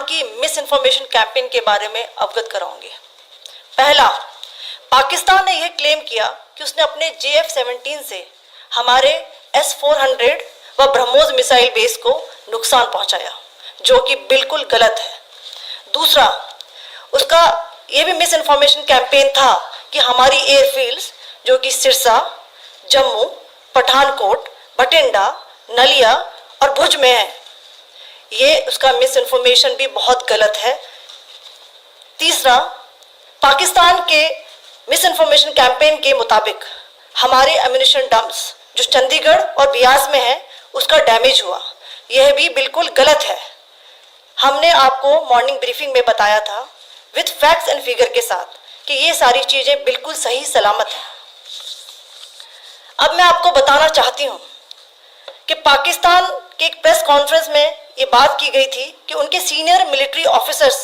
की miss information campaign के बारे में अवगत कराऊंगी। पहला, पाकिस्तान ने यह क्लेम किया कि उसने अपने JF-17 से हमारे S-400 व ब्रह्मोस मिसाइल बेस को नुकसान पहुंचाया, जो कि बिल्कुल गलत है। दूसरा, उसका यह भी मिस इन्फॉर्मेशन कैंपेन था कि हमारी एयरफील्ड्स जो कि सिरसा, जम्मू, पठानकोट, बठिंडा, नलिया और भुज में है, ये उसका मिस इन्फॉर्मेशन भी बहुत गलत है। तीसरा, पाकिस्तान के मिस इन्फॉर्मेशन कैंपेन के मुताबिक हमारे एम्यूनिशन डंप्स जो चंडीगढ़ और बियास में है उसका डैमेज हुआ, यह भी बिल्कुल गलत है। हमने आपको मॉर्निंग ब्रीफिंग में बताया था विद फैक्ट्स एंड फिगर के साथ कि ये सारी चीज़ें बिल्कुल सही सलामत हैं। अब मैं आपको बताना चाहती हूँ कि पाकिस्तान के एक प्रेस कॉन्फ्रेंस में ये बात की गई थी कि उनके सीनियर मिलिट्री ऑफिसर्स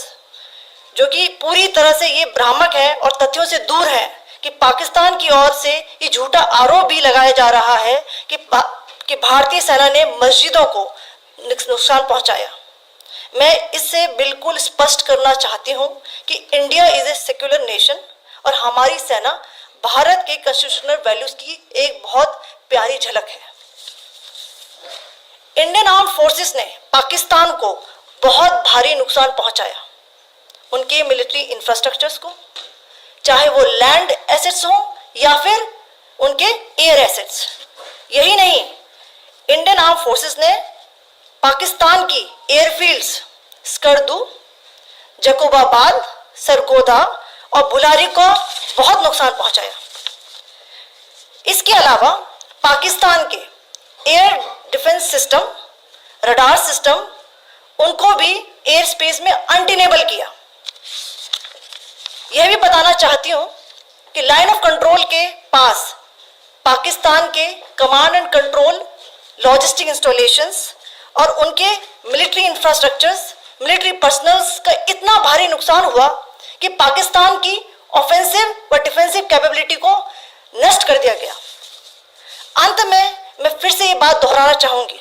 जो कि पूरी तरह से ये भ्रामक है और तथ्यों से दूर है कि पाकिस्तान की ओर से ये झूठा आरोप भी लगाया जा रहा है कि भारतीय सेना ने मस्जिदों को नुकसान पहुंचाया। मैं इससे बिल्कुल स्पष्ट करना चाहती हूं कि India is a secular nation और हमारी सेना भारत के कॉन्स्टिट्यूशनल वैल्यूज की एक बहुत प्यारी झलक है। इंडियन आर्म फोर्सेस ने पाकिस्तान को बहुत भारी नुकसान पहुंचाया, उनके मिलिट्री इंफ्रास्ट्रक्चर्स को, चाहे वो लैंड एसेट्स हो या फिर उनके एयर एसेट्स। यही नहीं, इंडियन आर्म फोर्सेस ने पाकिस्तान की एयरफील्ड्स स्कर्दू, जकोबाबाद, सरगोदा और बुलारी को बहुत नुकसान पहुंचाया। इसके अलावा पाकिस्तान के air defence system, radar system, उनको भी एयर स्पेस में अनटेनेबल किया। यह भी बताना चाहती हूं कि लाइन ऑफ कंट्रोल के पास पाकिस्तान के command and control logistic installations और उनके मिलिट्री इंफ्रास्ट्रक्चर्स, मिलिट्री पर्सनल्स का इतना भारी नुकसान हुआ कि पाकिस्तान की ऑफेंसिव व डिफेंसिव कैपेबिलिटी को नष्ट कर दिया गया। अंत में मैं फिर से ये बात दोहराना चाहूंगी,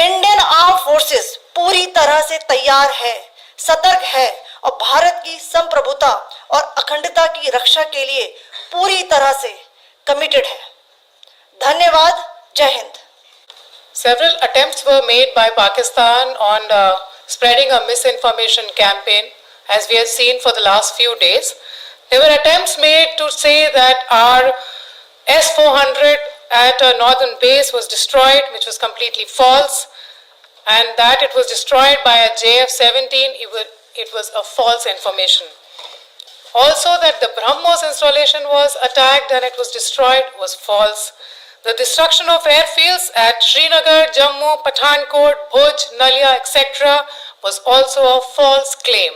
इंडियन आर्म फोर्सेस पूरी तरह से तैयार है, सतर्क है और भारत की संप्रभुता और अखंडता की रक्षा के लिए पूरी तरह से कमिटेड है। धन्यवाद। जय Hind. Several attempts were made by Pakistan on spreading a misinformation campaign, as we have seen for the last few days. There were attempts made to say that our S-400 at a northern base was destroyed, which was completely false, and that it was destroyed by a JF-17, it was a false information. Also that the BrahMos installation was attacked and it was destroyed was false. The destruction of airfields at Srinagar, Jammu, Pathankot, Bhuj, Nalia, etc. was also a false claim.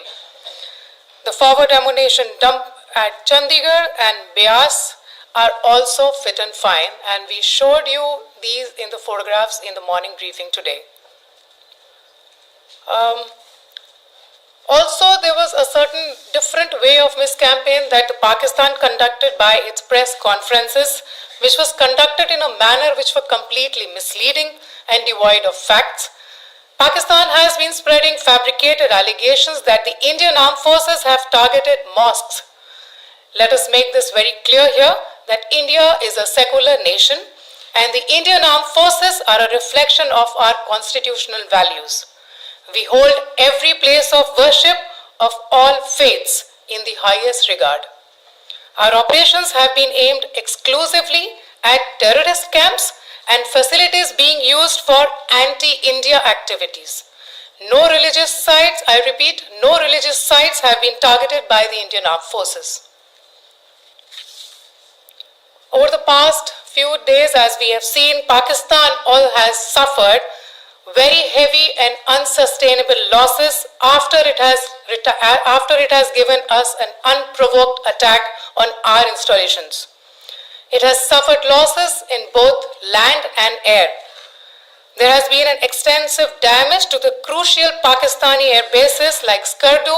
The forward ammunition dump at Chandigarh and Beas are also fit and fine, and we showed you these in the photographs in the morning briefing today. Also, there was a certain different way of miscampaign that Pakistan conducted by its press conferences, which was conducted in a manner which were completely misleading and devoid of facts. Pakistan has been spreading fabricated allegations that the Indian armed forces have targeted mosques. Let us make this very clear here that India is a secular nation and the Indian armed forces are a reflection of our constitutional values. We hold every place of worship of all faiths in the highest regard. Our operations have been aimed exclusively at terrorist camps and facilities being used for anti-India activities. No religious sites, I repeat, no religious sites have been targeted by the Indian Armed Forces. Over the past few days, as we have seen, Pakistan has suffered very heavy and unsustainable losses after it has given us an unprovoked attack on our installations. It has suffered losses in both land and air. There has been an extensive damage to the crucial Pakistani air bases like Skardu,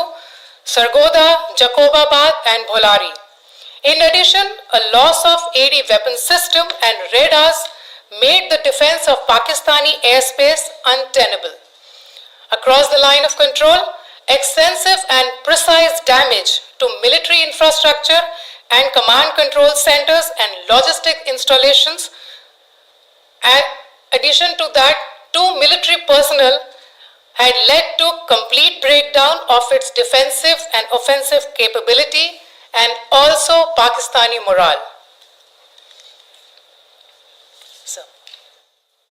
Sargodha, Jacobabad and Bholari. In addition, a loss of AD weapon system and radars made the defense of Pakistani airspace untenable. Across the line of control, extensive and precise damage to military infrastructure and command control centers and logistic installations. In addition to that, 2 military personnel had led to complete breakdown of its defensive and offensive capability and also Pakistani morale.